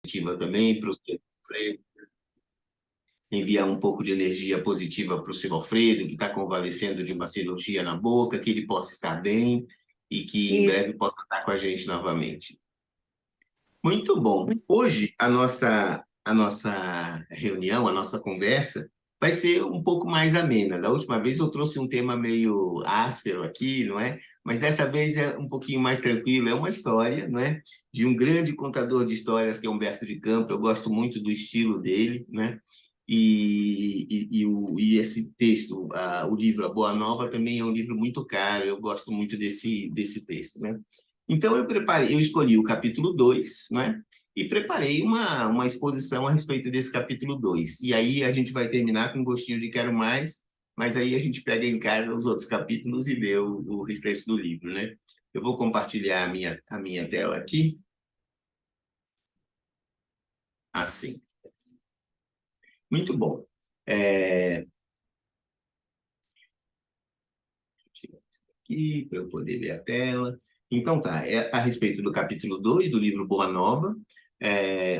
positiva também para o seu Alfredo, enviar um pouco de energia positiva para o seu Alfredo, que está convalescendo de uma cirurgia na boca, que ele possa estar bem e que em Isso. breve possa estar com a gente novamente. Muito bom. Muito Hoje a nossa reunião, a nossa conversa vai ser um pouco mais amena. Da última vez eu trouxe um tema meio áspero aqui, não é? Mas dessa vez é um pouquinho mais tranquilo. É uma história, não é? De um grande contador de histórias que é Humberto de Campos. Eu gosto muito do estilo dele, né? E esse texto, o livro A Boa Nova, também é um livro muito caro. Eu gosto muito desse texto, né? Então, eu escolhi o capítulo 2, né? E preparei uma exposição a respeito desse capítulo 2. E aí a gente vai terminar com um gostinho de quero mais, mas aí a gente pega em casa os outros capítulos e lê o restante do livro, né? Eu vou compartilhar a minha tela aqui, assim. Muito bom. Aqui para eu poder ver a tela. Então tá, é a respeito do capítulo 2 do livro Boa Nova.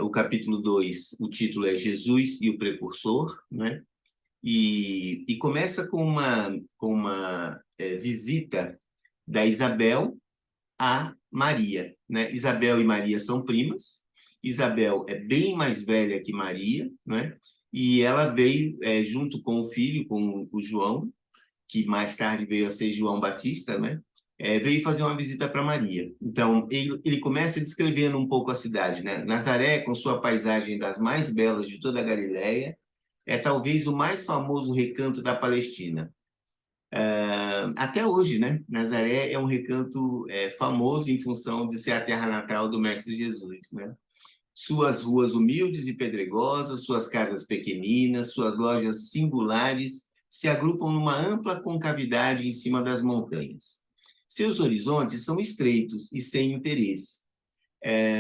O capítulo 2, o título é Jesus e o Precursor, né? E começa com uma visita da Isabel a Maria, né? Isabel e Maria são primas. Isabel é bem mais velha que Maria, né? E ela veio junto com o filho, com o João, que mais tarde veio a ser João Batista, né? Veio fazer uma visita para Maria. Então, ele começa descrevendo um pouco a cidade, né? Nazaré, com sua paisagem das mais belas de toda a Galileia, é talvez o mais famoso recanto da Palestina. Até hoje, né? Nazaré é um recanto famoso em função de ser a terra natal do Mestre Jesus, né? Suas ruas humildes e pedregosas, suas casas pequeninas, suas lojas singulares se agrupam numa ampla concavidade em cima das montanhas. Seus horizontes são estreitos e sem interesse.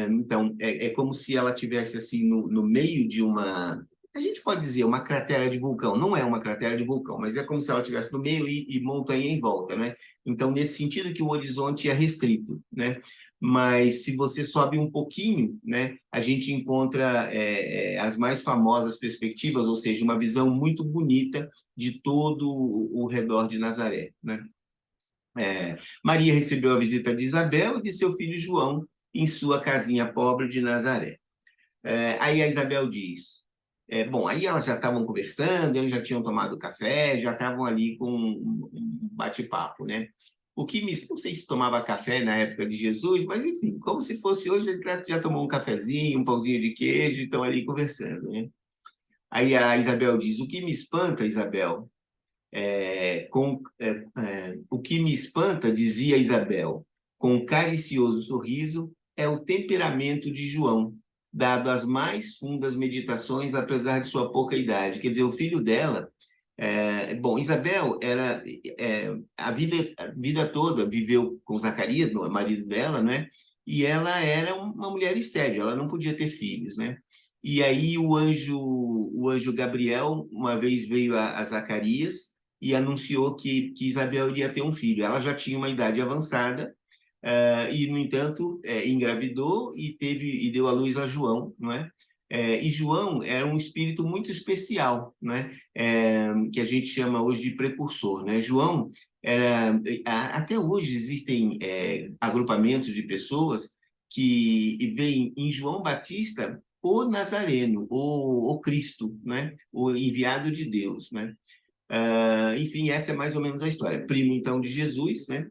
Então, é como se ela tivesse assim no meio de uma, a gente pode dizer, uma cratera de vulcão. Não é uma cratera de vulcão, mas é como se ela estivesse no meio e montanha em volta, né? Então, nesse sentido que o horizonte é restrito, né? Mas se você sobe um pouquinho, né, a gente encontra as mais famosas perspectivas, ou seja, uma visão muito bonita de todo o redor de Nazaré, né? Maria recebeu a visita de Isabel e de seu filho João em sua casinha pobre de Nazaré. Aí a Isabel diz, bom, aí elas já estavam conversando, eles já tinham tomado café, já estavam ali com um bate-papo, né? Não sei se tomava café na época de Jesus, mas enfim, como se fosse hoje, ele já tomou um cafezinho, um pãozinho de queijo, e estão ali conversando, né? Aí a Isabel diz, o que me espanta, Isabel, o que me espanta, dizia Isabel, com um caricioso sorriso, é o temperamento de João, dado às mais fundas meditações, apesar de sua pouca idade. Quer dizer, o filho dela. Bom, Isabel era a vida toda viveu com Zacarias, o marido dela, né? E ela era uma mulher estéril, ela não podia ter filhos, né? E aí o anjo Gabriel uma vez veio a Zacarias e anunciou que Isabel iria ter um filho. Ela já tinha uma idade avançada, e, no entanto, engravidou e deu à luz a João, não é? E João era um espírito muito especial, né? Que a gente chama hoje de precursor, né? João até hoje existem agrupamentos de pessoas que veem em João Batista o Nazareno, o Cristo, né? O enviado de Deus, né? Enfim, essa é mais ou menos a história. Primo, então, de Jesus, né?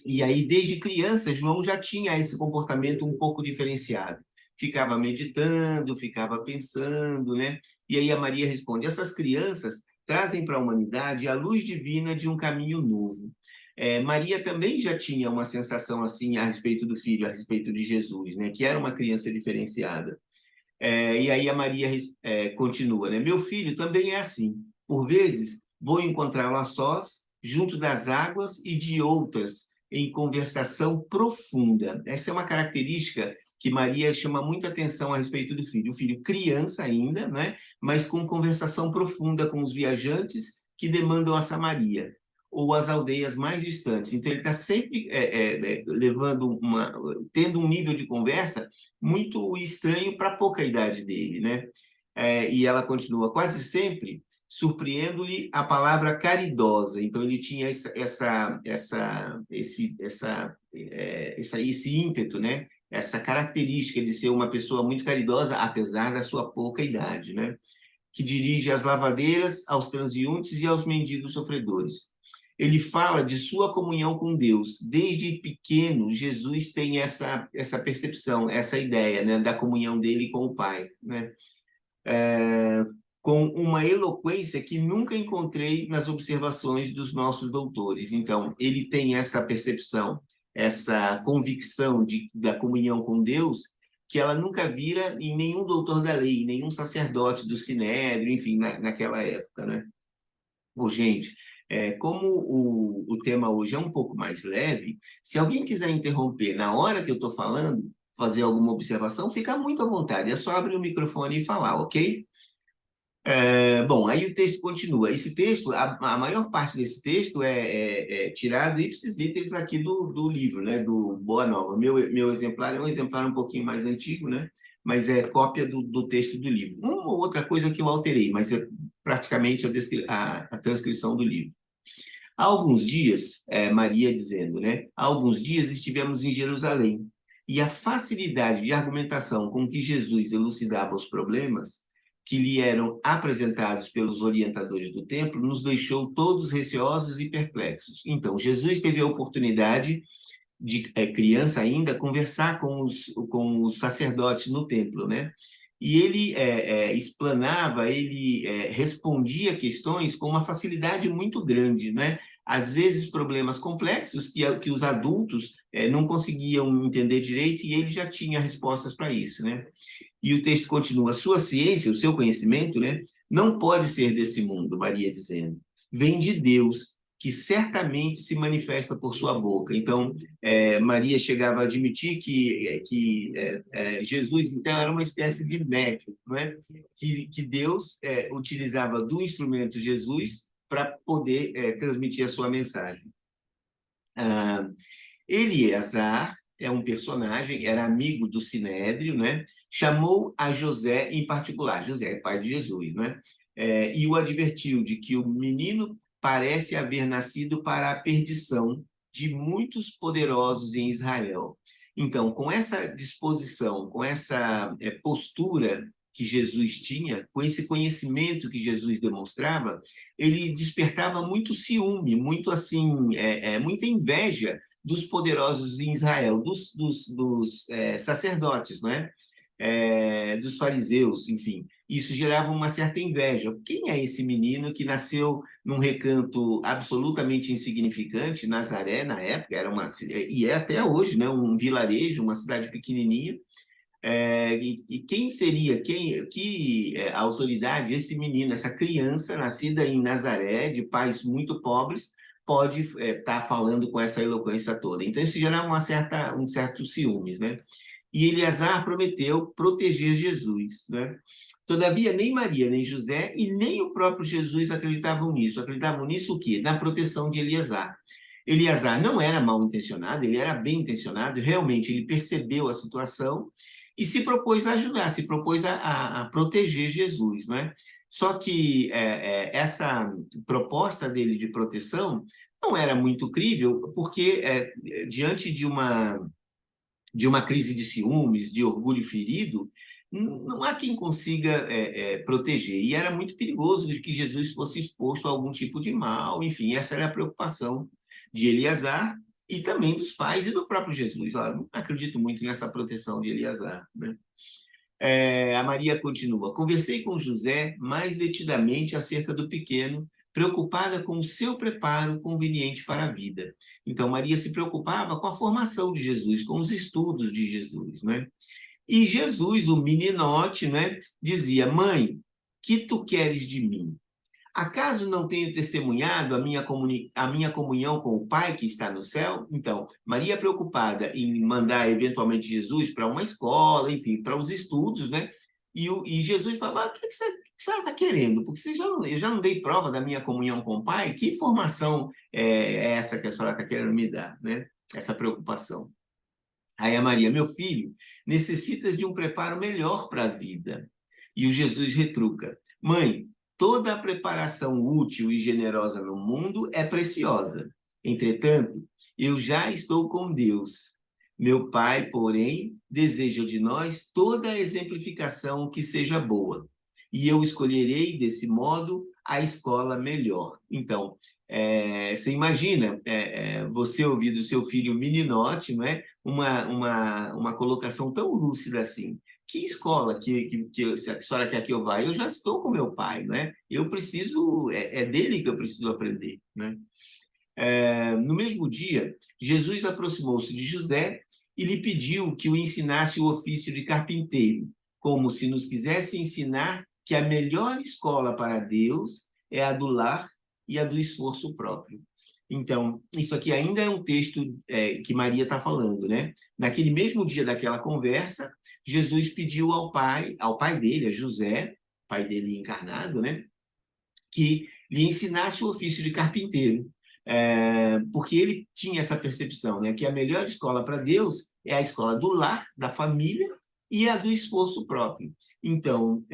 E aí, desde criança, João já tinha esse comportamento um pouco diferenciado. Ficava meditando, ficava pensando, né? E aí a Maria responde: essas crianças trazem para a humanidade a luz divina de um caminho novo. Maria também já tinha uma sensação assim a respeito do filho, a respeito de Jesus, né? Que era uma criança diferenciada. E aí a Maria continua, né? Meu filho também é assim. Por vezes, vou encontrá-lo a sós, junto das águas e de outras, em conversação profunda. Essa é uma característica que Maria chama muita atenção a respeito do filho. O filho criança ainda, né? Mas com conversação profunda com os viajantes que demandam a Samaria. ou as aldeias mais distantes. Então, ele está sempre tendo um nível de conversa muito estranho para a pouca idade dele, né? E ela continua quase sempre surpreendo-lhe a palavra caridosa. Então, ele tinha esse ímpeto, né? Essa característica de ser uma pessoa muito caridosa, apesar da sua pouca idade, né? Que dirige às lavadeiras, aos transeuntes e aos mendigos sofredores. Ele fala de sua comunhão com Deus. Desde pequeno, Jesus tem essa percepção, essa ideia, né, da comunhão dele com o Pai, né? Com uma eloquência que nunca encontrei nas observações dos nossos doutores. Então, ele tem essa percepção, essa convicção da comunhão com Deus, que ela nunca vira em nenhum doutor da lei, nenhum sacerdote do Sinédrio, enfim, naquela época, né? Gente, como o tema hoje é um pouco mais leve, se alguém quiser interromper na hora que eu estou falando, fazer alguma observação, fica muito à vontade. É só abrir o microfone e falar, ok? Bom, aí o texto continua. Esse texto, a maior parte desse texto é tirado ipsis literis aqui do livro, né, do Boa Nova. Meu exemplar é um exemplar um pouquinho mais antigo, né, mas é cópia do texto do livro. Uma ou outra coisa que eu alterei, mas é praticamente a transcrição do livro. Há alguns dias, Maria dizendo, né, há alguns dias estivemos em Jerusalém, e a facilidade de argumentação com que Jesus elucidava os problemas que lhe eram apresentados pelos orientadores do templo nos deixou todos receosos e perplexos. Então, Jesus teve a oportunidade de criança ainda, conversar com os sacerdotes no templo, né? E ele explanava, ele respondia questões com uma facilidade muito grande, né? Às vezes problemas complexos que os adultos não conseguiam entender direito e ele já tinha respostas para isso, né? E o texto continua: sua ciência, o seu conhecimento, né, não pode ser desse mundo, Maria dizendo. Vem de Deus, que certamente se manifesta por sua boca. Então, Maria chegava a admitir que Jesus, então, era uma espécie de médium, não é? Que Deus utilizava do instrumento Jesus para poder transmitir a sua mensagem. Eliezer é um personagem, era amigo do Sinédrio, né? Chamou a José em particular, José é pai de Jesus, né? E o advertiu de que o menino parece haver nascido para a perdição de muitos poderosos em Israel. Então, com essa disposição, com essa postura que Jesus tinha, com esse conhecimento que Jesus demonstrava, ele despertava muito ciúme, muito assim, muita inveja dos poderosos em Israel, dos sacerdotes, não é? Dos fariseus, enfim. Isso gerava uma certa inveja. Quem é esse menino que nasceu num recanto absolutamente insignificante, Nazaré, na época, e é até hoje, né, um vilarejo, uma cidade pequenininha, e quem seria, que autoridade esse menino, essa criança nascida em Nazaré, de pais muito pobres, pode estar falando com essa eloquência toda? Então, isso gera um certo ciúmes, né? E Eleazar prometeu proteger Jesus, né? Todavia, nem Maria, nem José e nem o próprio Jesus acreditavam nisso. Acreditavam nisso o quê? Na proteção de Eleazar. Eleazar não era mal intencionado, ele era bem intencionado, realmente ele percebeu a situação e se propôs a ajudar, se propôs a proteger Jesus, não é? Só que essa proposta dele de proteção não era muito crível, porque diante de uma crise de ciúmes, de orgulho ferido, não há quem consiga proteger. E era muito perigoso de que Jesus fosse exposto a algum tipo de mal, enfim, essa era a preocupação de Eleazar e também dos pais e do próprio Jesus. Eu não acredito muito nessa proteção de Eleazar, né? A Maria continua: conversei com José mais detidamente acerca do pequeno, preocupada com o seu preparo conveniente para a vida. Então, Maria se preocupava com a formação de Jesus, com os estudos de Jesus, né? E Jesus, o meninote, né, dizia: mãe, que tu queres de mim? Acaso não tenho testemunhado a minha comunhão com o Pai que está no céu? Então, Maria preocupada em mandar eventualmente Jesus para uma escola, enfim, para os estudos, né? E Jesus falava: o que você que a senhora está querendo? Porque eu já não dei prova da minha comunhão com o Pai, que informação é essa que a senhora está querendo me dar, né? Essa preocupação. Aí a Maria, meu filho, necessitas de um preparo melhor para a vida. E o Jesus retruca, mãe, toda a preparação útil e generosa no mundo é preciosa. Entretanto, eu já estou com Deus. Meu Pai, porém, deseja de nós toda a exemplificação que seja boa. E eu escolherei, desse modo, a escola melhor. Então, você imagina você ouvir do seu filho meninote, não é? Uma colocação tão lúcida assim. Que escola que a senhora quer que eu vá? Eu já estou com meu pai, né? Eu preciso, é dele que eu preciso aprender, né? No mesmo dia, Jesus aproximou-se de José e lhe pediu que o ensinasse o ofício de carpinteiro, como se nos quisesse ensinar que a melhor escola para Deus é a do lar e a do esforço próprio. Então, isso aqui ainda é um texto que Maria está falando, né? Naquele mesmo dia daquela conversa, Jesus pediu ao pai dele, a José, pai dele encarnado, né? Que lhe ensinasse o ofício de carpinteiro. Porque ele tinha essa percepção, né? Que a melhor escola para Deus é a escola do lar, da família e a do esforço próprio. Então,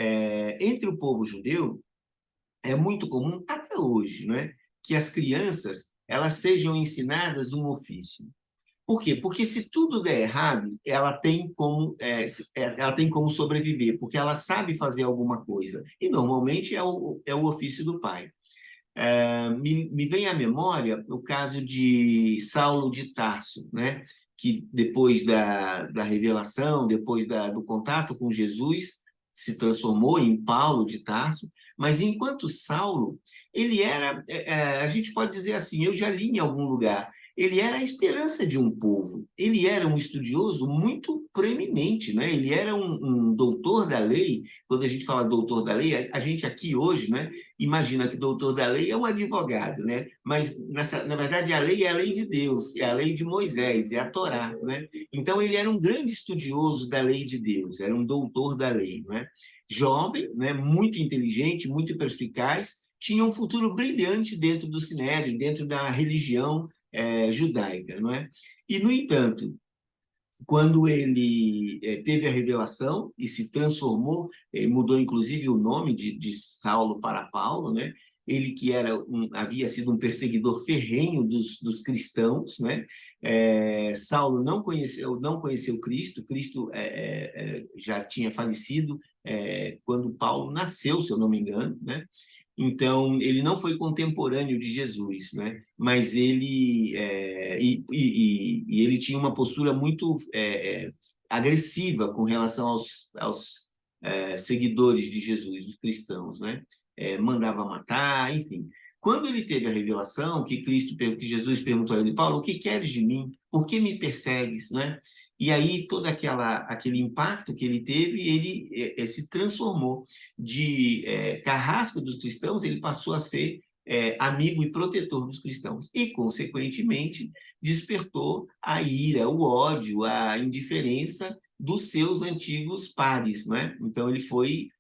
entre o povo judeu, é muito comum, até hoje, né? Que as crianças elas sejam ensinadas um ofício. Por quê? Porque se tudo der errado, ela tem como sobreviver, porque ela sabe fazer alguma coisa. E normalmente é o ofício do pai. Me vem à memória o caso de Saulo de Tarso, né? Que depois da revelação, depois do contato com Jesus, se transformou em Paulo de Tarso, mas enquanto Saulo, ele era, a gente pode dizer assim, eu já li em algum lugar, ele era a esperança de um povo, ele era um estudioso muito proeminente, né? Ele era um doutor da lei. Quando a gente fala doutor da lei, a gente aqui hoje, né, imagina que doutor da lei é um advogado, né? Mas, na verdade, a lei é a lei de Deus, é a lei de Moisés, é a Torá, né? Então, ele era um grande estudioso da lei de Deus, era um doutor da lei, né? Jovem, né? Muito inteligente, muito perspicaz, tinha um futuro brilhante dentro do Sinédrio, dentro da religião judaica, não é? E, no entanto, quando ele teve a revelação e se transformou, mudou inclusive o nome de Saulo para Paulo, né? Ele que havia sido um perseguidor ferrenho dos cristãos, né? Saulo não conheceu Cristo, Cristo já tinha falecido quando Paulo nasceu, se eu não me engano, né? Então, ele não foi contemporâneo de Jesus, né? Mas ele tinha uma postura muito agressiva com relação aos seguidores de Jesus, os cristãos, né? Mandava matar, enfim. Quando ele teve a revelação que Jesus perguntou a ele, Paulo, o que queres de mim? Por que me persegues, né? E aí todo aquele impacto que ele teve, ele se transformou de carrasco dos cristãos, ele passou a ser amigo e protetor dos cristãos. E, consequentemente, despertou a ira, o ódio, a indiferença dos seus antigos pares, né? Então, ele foi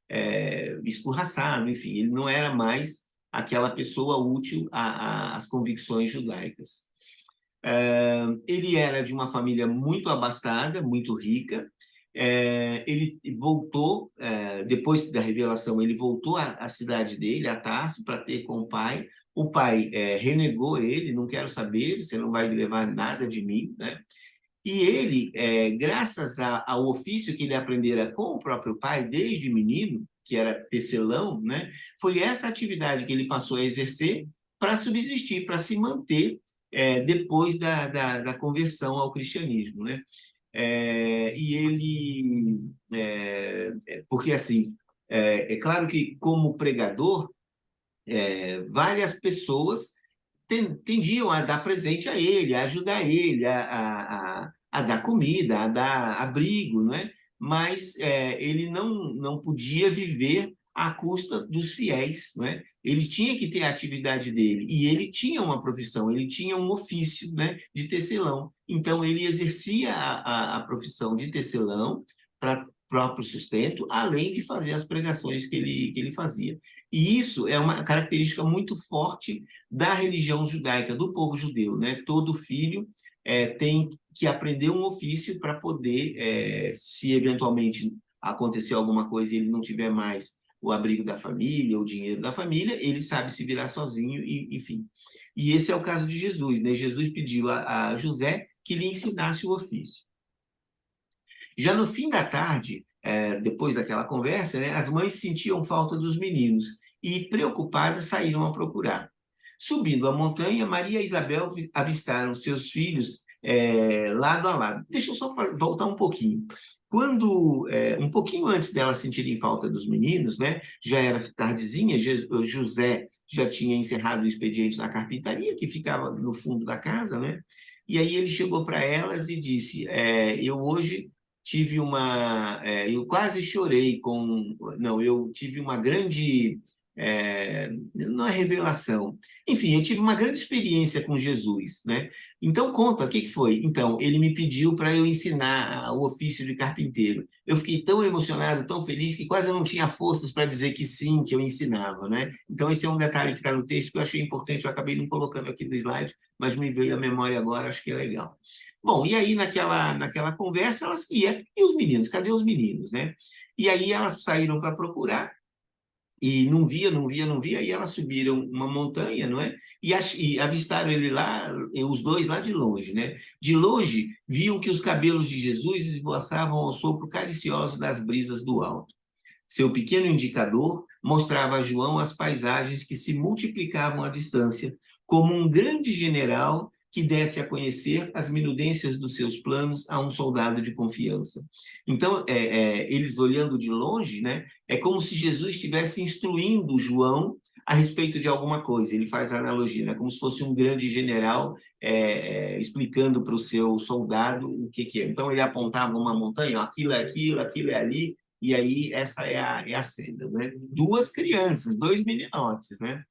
escorraçado, enfim, ele não era mais aquela pessoa útil às convicções judaicas. Ele era de uma família muito abastada, muito rica. Ele voltou, depois da revelação, ele voltou à cidade dele, a Tarso, para ter com o pai. O pai renegou ele, não quero saber, você não vai levar nada de mim, né? E ele, graças ao ofício que ele aprendera com o próprio pai, desde menino, que era tecelão, né? Foi essa atividade que ele passou a exercer para subsistir, para se manter depois da conversão ao cristianismo, né? E ele, porque assim, é claro que como pregador, várias pessoas tendiam a dar presente a ele, a ajudar ele, a dar comida, a dar abrigo, né? Mas ele não podia viver à custa dos fiéis, né? Ele tinha que ter a atividade dele, e ele tinha uma profissão, ele tinha um ofício, né, de tecelão. Então, ele exercia a profissão de tecelão para próprio sustento, além de fazer as pregações que ele fazia. E isso é uma característica muito forte da religião judaica, do povo judeu, né? Todo filho tem que aprender um ofício para poder, se eventualmente acontecer alguma coisa e ele não tiver mais o abrigo da família, o dinheiro da família, ele sabe se virar sozinho, e, enfim. E esse é o caso de Jesus, né? Jesus pediu a José que lhe ensinasse o ofício. Já no fim da tarde, depois daquela conversa, né, as mães sentiam falta dos meninos e, preocupadas, saíram a procurar. Subindo a montanha, Maria e Isabel avistaram seus filhos lado a lado. Deixa eu só voltar um pouquinho. Quando, um pouquinho antes delas sentirem falta dos meninos, né, já era tardezinha, José já tinha encerrado o expediente na carpintaria, que ficava no fundo da casa, né? E aí ele chegou para elas e disse: eu hoje tive eu quase chorei com, não, eu tive uma grande, não é revelação, enfim, eu tive uma grande experiência com Jesus, né? Então conta, o que que foi? Então, ele me pediu para eu ensinar o ofício de carpinteiro. Eu fiquei tão emocionado, tão feliz, que quase eu não tinha forças para dizer que sim, que eu ensinava, né? Então, esse é um detalhe que está no texto que eu achei importante, eu acabei não colocando aqui no slide, mas me veio à memória agora, acho que é legal. Bom, e aí naquela conversa, elas queriam, e os meninos? Cadê os meninos, né? E aí elas saíram para procurar, e não via, não via, não via, e elas subiram uma montanha, não é? E avistaram ele lá, os dois lá de longe, né? De longe, viam que os cabelos de Jesus esvoaçavam ao sopro caricioso das brisas do alto. Seu pequeno indicador mostrava a João as paisagens que se multiplicavam à distância, como um grande general que desse a conhecer as minudências dos seus planos a um soldado de confiança. Então, eles olhando de longe, né, é como se Jesus estivesse instruindo João a respeito de alguma coisa. Ele faz a analogia, né, como se fosse um grande general explicando para o seu soldado o que é. Então, ele apontava uma montanha, ó, aquilo é aquilo, aquilo é ali, e aí essa é a cena, né? Duas crianças, dois meninotes, né?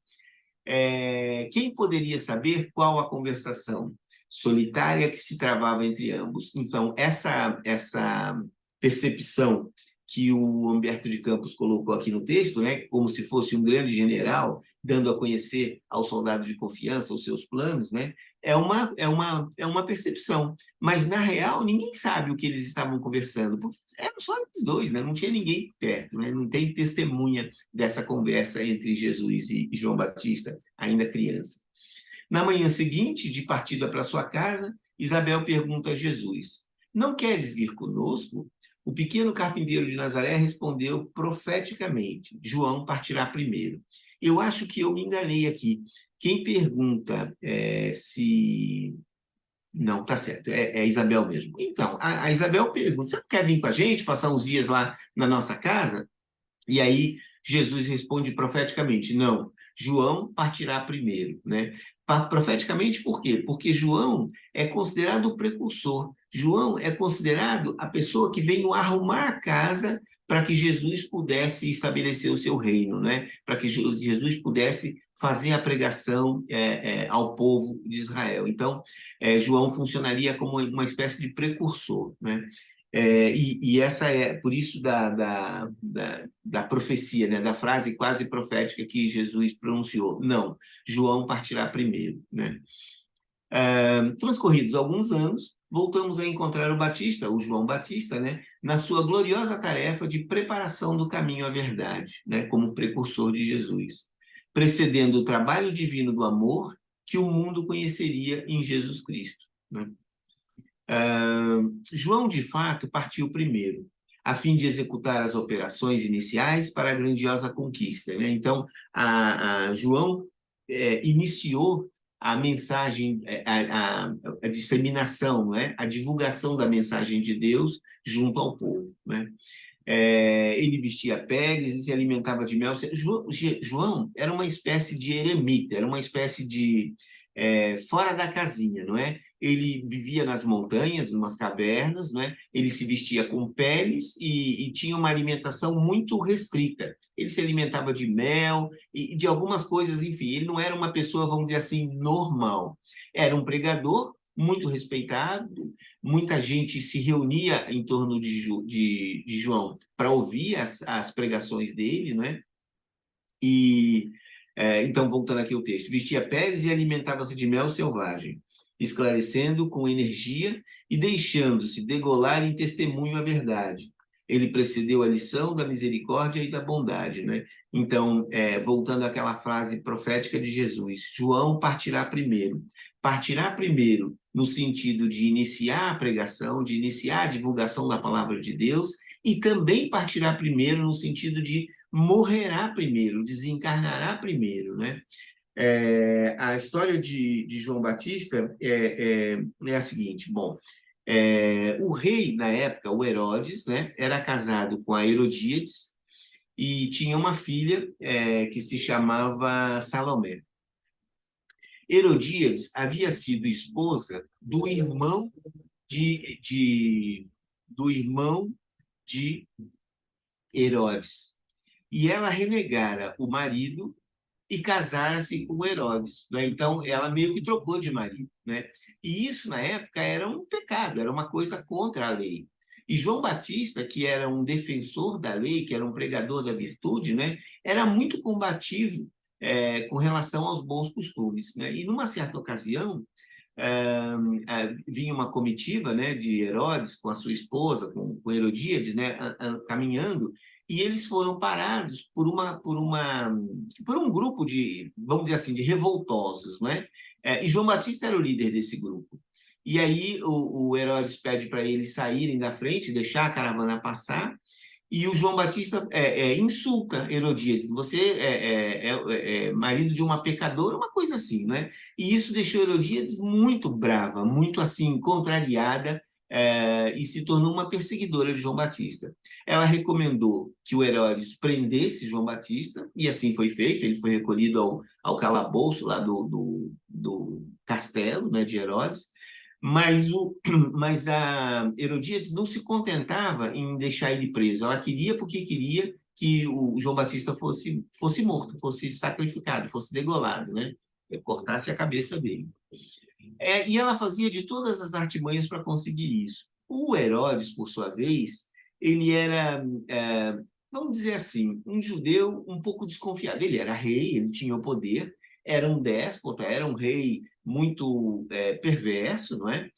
Quem poderia saber qual a conversação solitária que se travava entre ambos? Então, essa percepção que o Humberto de Campos colocou aqui no texto, né, como se fosse um grande general dando a conhecer ao soldado de confiança os seus planos, né, é uma percepção. Mas, na real, ninguém sabe o que eles estavam conversando, porque eram só eles dois, né, não tinha ninguém perto, né, não tem testemunha dessa conversa entre Jesus e João Batista, ainda criança. Na manhã seguinte, de partida para sua casa, Isabel pergunta a Jesus: Não queres vir conosco? O pequeno carpinteiro de Nazaré respondeu profeticamente: João partirá primeiro. Eu acho que eu me enganei aqui. Quem pergunta se. Não, tá certo, é Isabel mesmo. Então, a Isabel pergunta: Você não quer vir com a gente, passar uns dias lá na nossa casa? E aí Jesus responde profeticamente: não, João partirá primeiro, né? Profeticamente por quê? Porque João é considerado o precursor. João é considerado a pessoa que veio arrumar a casa para que Jesus pudesse estabelecer o seu reino, né? Para que Jesus pudesse fazer a pregação ao povo de Israel. Então, João funcionaria como uma espécie de precursor, né? E essa é por isso da profecia, né? Da frase quase profética que Jesus pronunciou. Não, João partirá primeiro, né? Transcorridos alguns anos, voltamos a encontrar o Batista, o João Batista, né? Na sua gloriosa tarefa de preparação do caminho à verdade, né? Como precursor de Jesus, precedendo o trabalho divino do amor que o mundo conheceria em Jesus Cristo, né? João, de fato, partiu primeiro, a fim de executar as operações iniciais para a grandiosa conquista, né? Então, João iniciou a mensagem, a disseminação, né? A divulgação da mensagem de Deus junto ao povo, né? Ele vestia peles e se alimentava de mel. João era uma espécie de eremita, era uma espécie de fora da casinha, não é? Ele vivia nas montanhas, em umas cavernas, não é? Ele se vestia com peles e tinha uma alimentação muito restrita. Ele se alimentava de mel e de algumas coisas, enfim. Ele não era uma pessoa, vamos dizer assim, normal. Era um pregador, muito respeitado, muita gente se reunia em torno de João para ouvir as pregações dele, né? E, então, voltando aqui ao texto, vestia peles e alimentava-se de mel selvagem, esclarecendo com energia e deixando-se degolar em testemunho a verdade. Ele precedeu a lição da misericórdia e da bondade, né? Então, voltando àquela frase profética de Jesus, João partirá primeiro. Partirá primeiro no sentido de iniciar a pregação, de iniciar a divulgação da palavra de Deus, e também partirá primeiro no sentido de morrerá primeiro, desencarnará primeiro, né? A história de João Batista é a seguinte, bom, o rei, na época, o Herodes, né, era casado com a Herodíades e tinha uma filha que se chamava Salomé. Herodíades havia sido esposa do irmão de Herodes. E ela renegara o marido e casara-se com Herodes, né? Então, ela meio que trocou de marido, né? E isso, na época, era um pecado, era uma coisa contra a lei. E João Batista, que era um defensor da lei, que era um pregador da virtude, né? Era muito combativo com relação aos bons costumes, né? E, numa certa ocasião, vinha uma comitiva, né, de Herodes com a sua esposa, com Herodíades, né, caminhando, e eles foram parados por um grupo de, vamos dizer assim, de revoltosos, né? E João Batista era o líder desse grupo. E aí o Herodes pede para eles saírem da frente, deixar a caravana passar, e o João Batista insulta Herodíades. Você é marido de uma pecadora, uma coisa assim, né? E isso deixou Herodíades muito brava, muito assim, contrariada, e se tornou uma perseguidora de João Batista. Ela recomendou que o Herodes prendesse João Batista, e assim foi feito, ele foi recolhido ao calabouço lá do castelo, né, de Herodes, mas a Herodíades não se contentava em deixar ele preso, ela queria porque queria que o João Batista fosse morto, fosse sacrificado, fosse degolado, né? Cortasse a cabeça dele. E ela fazia de todas as artimanhas para conseguir isso. O Herodes, por sua vez, ele era, vamos dizer assim, um judeu um pouco desconfiado. Ele era rei, ele tinha o poder, era um déspota, era um rei muito perverso, não é?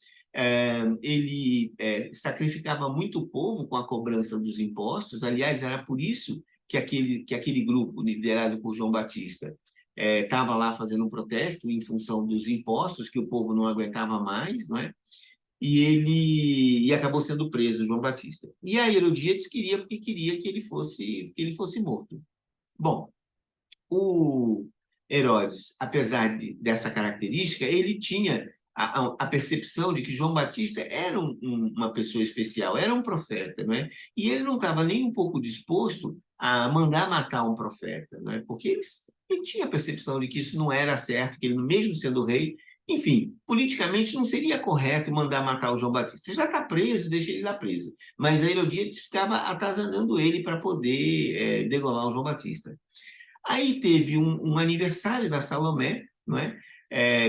Ele sacrificava muito o povo com a cobrança dos impostos. Aliás, era por isso que aquele grupo, liderado por João Batista, estava lá fazendo um protesto em função dos impostos que o povo não aguentava mais, não é? E acabou sendo preso, João Batista. E a Herodíades queria porque queria que ele fosse morto. Bom, o Herodes, apesar dessa característica, ele tinha a percepção de que João Batista era uma pessoa especial, era um profeta, não é? E ele não estava nem um pouco disposto a mandar matar um profeta, não é? Porque ele tinha a percepção de que isso não era certo, que ele, mesmo sendo rei, enfim, politicamente não seria correto mandar matar o João Batista. Você já está preso, deixa ele lá preso. Mas a Herodíades ficava atazanando ele para poder degolar o João Batista. Aí teve um aniversário da Salomé, não é?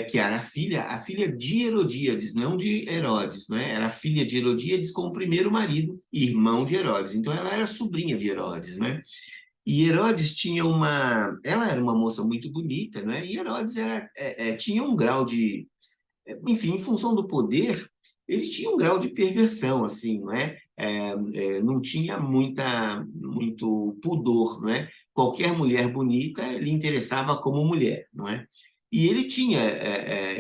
Que era a filha de Herodíades, não de Herodes, não é? Era a filha de Herodíades com o primeiro marido, irmão de Herodes. Então ela era sobrinha de Herodes, não é? E Herodes ela era uma moça muito bonita, não é? E Herodes tinha um grau enfim, em função do poder, ele tinha um grau de perversão, assim, não é? Não tinha muito pudor, não é? Qualquer mulher bonita lhe interessava como mulher, não é? E ele tinha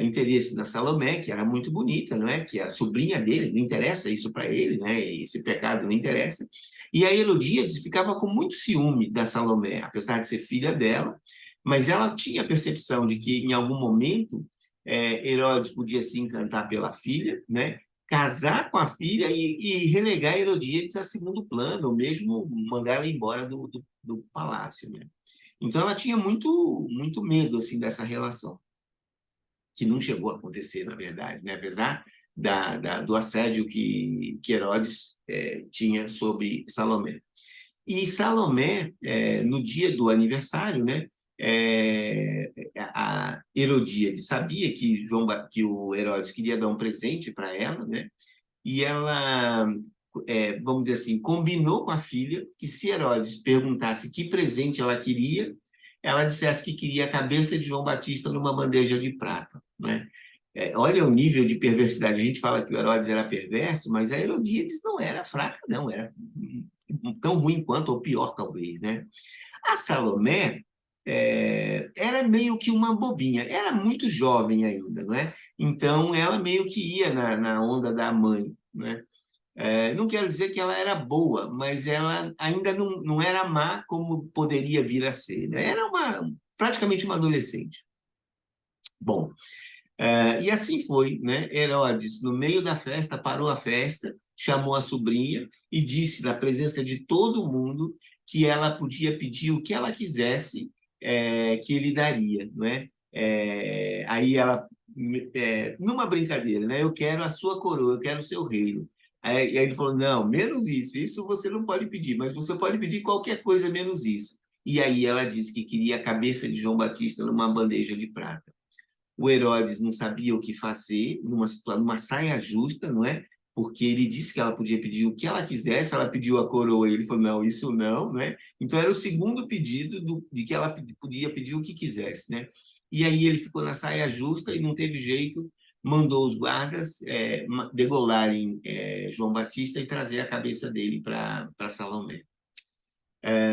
interesse na Salomé, que era muito bonita, não é? Que é a sobrinha dele, não interessa isso para ele, né? Esse pecado não interessa. E a Herodíades ficava com muito ciúme da Salomé, apesar de ser filha dela, mas ela tinha a percepção de que, em algum momento, Herodes podia se encantar pela filha, né? Casar com a filha e relegar Herodíades a segundo plano, ou mesmo mandar ela embora do palácio, né? Então ela tinha muito, muito medo assim, dessa relação, que não chegou a acontecer, na verdade, né? Apesar do assédio que Herodes tinha sobre Salomé. E Salomé, no dia do aniversário, né, a Herodíade sabia que que o Herodes queria dar um presente para ela, né? E ela, vamos dizer assim, combinou com a filha que se Herodes perguntasse que presente ela queria, ela dissesse que queria a cabeça de João Batista numa bandeja de prata, né? Olha o nível de perversidade. A gente fala que o Herodes era perverso, mas a Herodíades não era fraca, não. Era tão ruim quanto, ou pior, talvez, né? A Salomé era meio que uma bobinha. Era muito jovem ainda, não é? Então, ela meio que ia na onda da mãe, né? Não quero dizer que ela era boa, mas ela ainda não era má como poderia vir a ser, né? Era praticamente uma adolescente. Bom, e assim foi, né? Herodes, no meio da festa, parou a festa, chamou a sobrinha e disse, na presença de todo mundo, que ela podia pedir o que ela quisesse, que ele daria, não é? Aí ela, numa brincadeira, né? Eu quero a sua coroa, eu quero o seu reino. E aí ele falou, não, menos isso você não pode pedir, mas você pode pedir qualquer coisa menos isso. E aí ela disse que queria a cabeça de João Batista numa bandeja de prata. O Herodes não sabia o que fazer, numa saia justa, não é? Porque ele disse que ela podia pedir o que ela quisesse, ela pediu a coroa e ele falou, não, isso não, né? Então era o segundo pedido de que ela podia pedir o que quisesse, né? E aí ele ficou na saia justa e não teve jeito, mandou os guardas degolarem João Batista e trazer a cabeça dele para Salomé.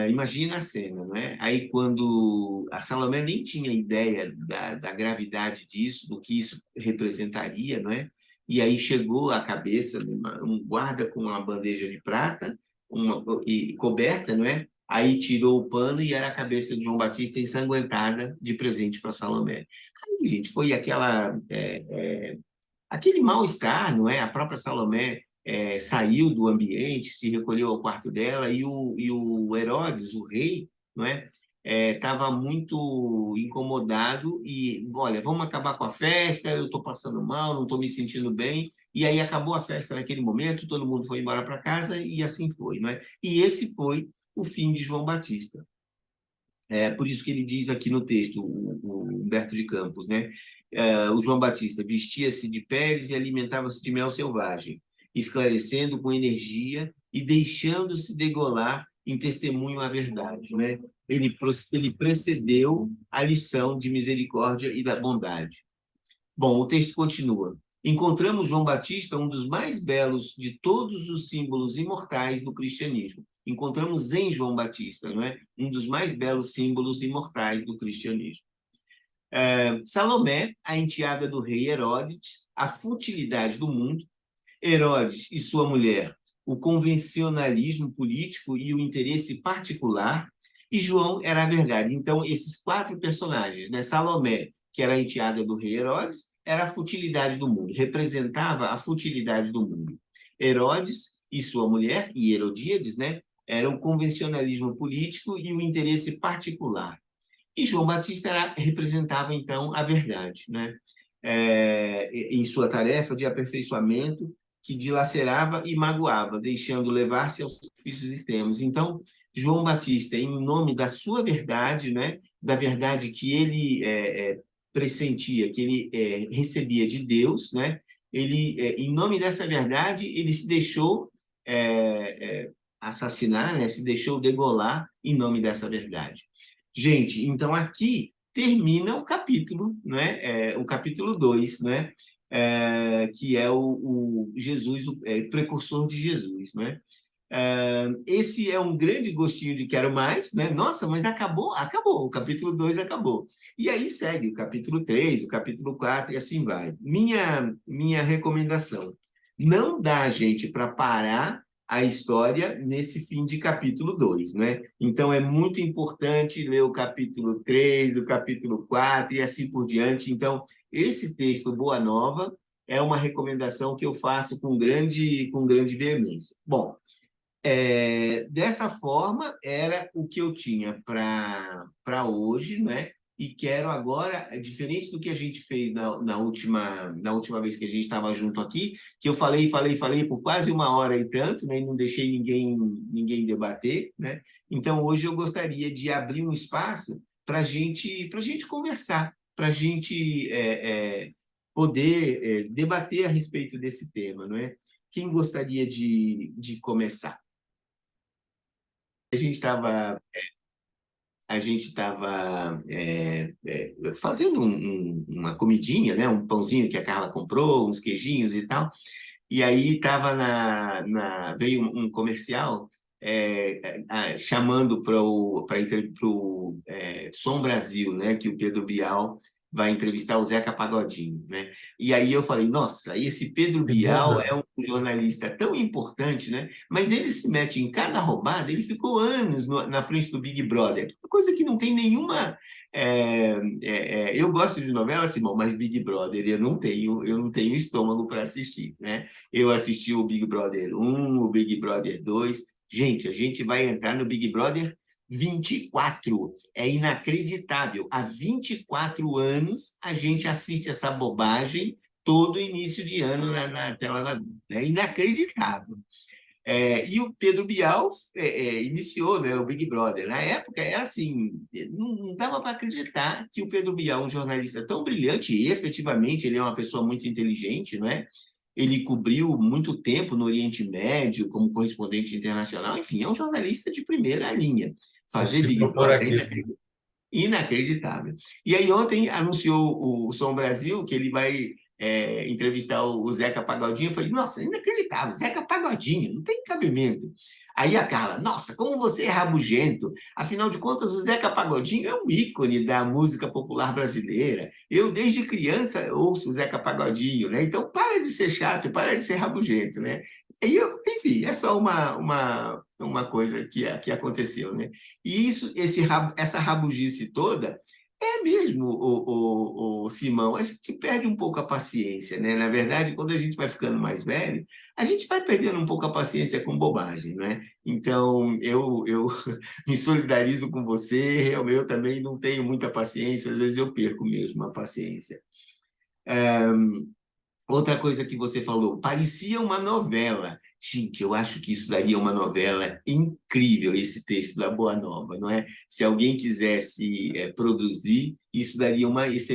Imagina a cena, não é? Aí, quando a Salomé nem tinha ideia da gravidade disso, do que isso representaria, não é? E aí chegou a cabeça de um guarda com uma bandeja de prata, e coberta, não é? Aí tirou o pano e era a cabeça de João Batista ensanguentada de presente para Salomé. Aí, gente, foi aquele mal-estar, não é? A própria Salomé saiu do ambiente, se recolheu ao quarto dela, e o Herodes, o rei, não é? Estava muito incomodado e, olha, vamos acabar com a festa, eu estou passando mal, não estou me sentindo bem. E aí acabou a festa naquele momento, todo mundo foi embora para casa e assim foi, não é? E esse foi o fim de João Batista. Por isso que ele diz aqui no texto, o Humberto de Campos, né? O João Batista vestia-se de peles e alimentava-se de mel selvagem, esclarecendo com energia e deixando-se degolar em testemunho à verdade, né? Ele precedeu a lição de misericórdia e da bondade. Bom, o texto continua. Encontramos João Batista, um dos mais belos de todos os símbolos imortais do cristianismo. Encontramos em João Batista, não é? Um dos mais belos símbolos imortais do cristianismo. Salomé, a enteada do rei Herodes, a futilidade do mundo. Herodes e sua mulher, o convencionalismo político e o interesse particular. E João era a verdade. Então, esses quatro personagens, né? Salomé, que era a enteada do rei Herodes, era a futilidade do mundo, representava a futilidade do mundo. Herodes e sua mulher, e Herodíades, né? Era o convencionalismo político e o interesse particular. E João Batista representava, então, a verdade, né? Em sua tarefa de aperfeiçoamento que dilacerava e magoava, deixando levar-se aos sacrifícios extremos. Então, João Batista, em nome da sua verdade, né? Da verdade que ele pressentia, que ele recebia de Deus, né? Ele, em nome dessa verdade, ele se deixou assassinar, né? Se deixou degolar em nome dessa verdade. Gente, então aqui termina o capítulo, né? O capítulo 2, né? Que é o Jesus, o precursor de Jesus, né? Esse é um grande gostinho de quero mais, né? Nossa, mas acabou? Acabou, o capítulo 2 acabou. E aí segue o capítulo 3, o capítulo 4 e assim vai. Minha recomendação, não dá, gente, para parar a história nesse fim de capítulo 2, né? Então é muito importante ler o capítulo 3, o capítulo 4 e assim por diante. Então, esse texto Boa Nova é uma recomendação que eu faço com grande veemência. Bom, dessa forma, era o que eu tinha para hoje, né? E quero agora, diferente do que a gente fez na última vez que a gente estava junto aqui, que eu falei por quase 1 hora e tanto, né? E não deixei ninguém debater, né? Então, hoje eu gostaria de abrir um espaço para gente conversar, para a gente poder debater a respeito desse tema, não é? Quem gostaria de começar? A gente estava fazendo uma comidinha, né? Um pãozinho que a Carla comprou, uns queijinhos e tal. E aí tava veio um comercial chamando para o Som Brasil, né? Que o Pedro Bial vai entrevistar o Zeca Pagodinho, né? E aí eu falei, nossa, esse Pedro Que Bial é bom. um jornalista tão importante, né? Mas ele se mete em cada roubada, ele ficou anos na frente do Big Brother, coisa que não tem nenhuma. Eu gosto de novela, Simão, mas Big Brother eu não tenho estômago para assistir, né? Eu assisti o Big Brother 1, o Big Brother 2. Gente, a gente vai entrar no Big Brother 24. É inacreditável. Há 24 anos a gente assiste essa bobagem todo início de ano na tela da Globo. É inacreditável. E o Pedro Bial iniciou, né, o Big Brother. Na época, era assim, não dava para acreditar que o Pedro Bial, um jornalista tão brilhante, e efetivamente ele é uma pessoa muito inteligente, não é? Ele cobriu muito tempo no Oriente Médio como correspondente internacional, enfim, é um jornalista de primeira linha. Vou Fazer se Big propor Brother é aqui. inacreditável. E aí ontem anunciou o Som Brasil que ele vai entrevistar o Zeca Pagodinho. Eu falei, nossa, inacreditável, Zeca Pagodinho, não tem cabimento. Aí a Carla, nossa, como você é rabugento. Afinal de contas, o Zeca Pagodinho é um ícone da música popular brasileira. Eu, desde criança, ouço o Zeca Pagodinho, né? Então, para de ser chato, para de ser rabugento, né? Enfim, é só uma coisa que aconteceu, né? E essa rabugice toda é mesmo, o Simão, a gente perde um pouco a paciência, né? Na verdade, quando a gente vai ficando mais velho, a gente vai perdendo um pouco a paciência com bobagem, né? Então, eu me solidarizo com você, eu também não tenho muita paciência, às vezes eu perco mesmo a paciência. Outra coisa que você falou, parecia uma novela. Gente, eu acho que isso daria uma novela incrível, esse texto da Boa Nova, não é? Se alguém quisesse produzir, isso daria uma excelente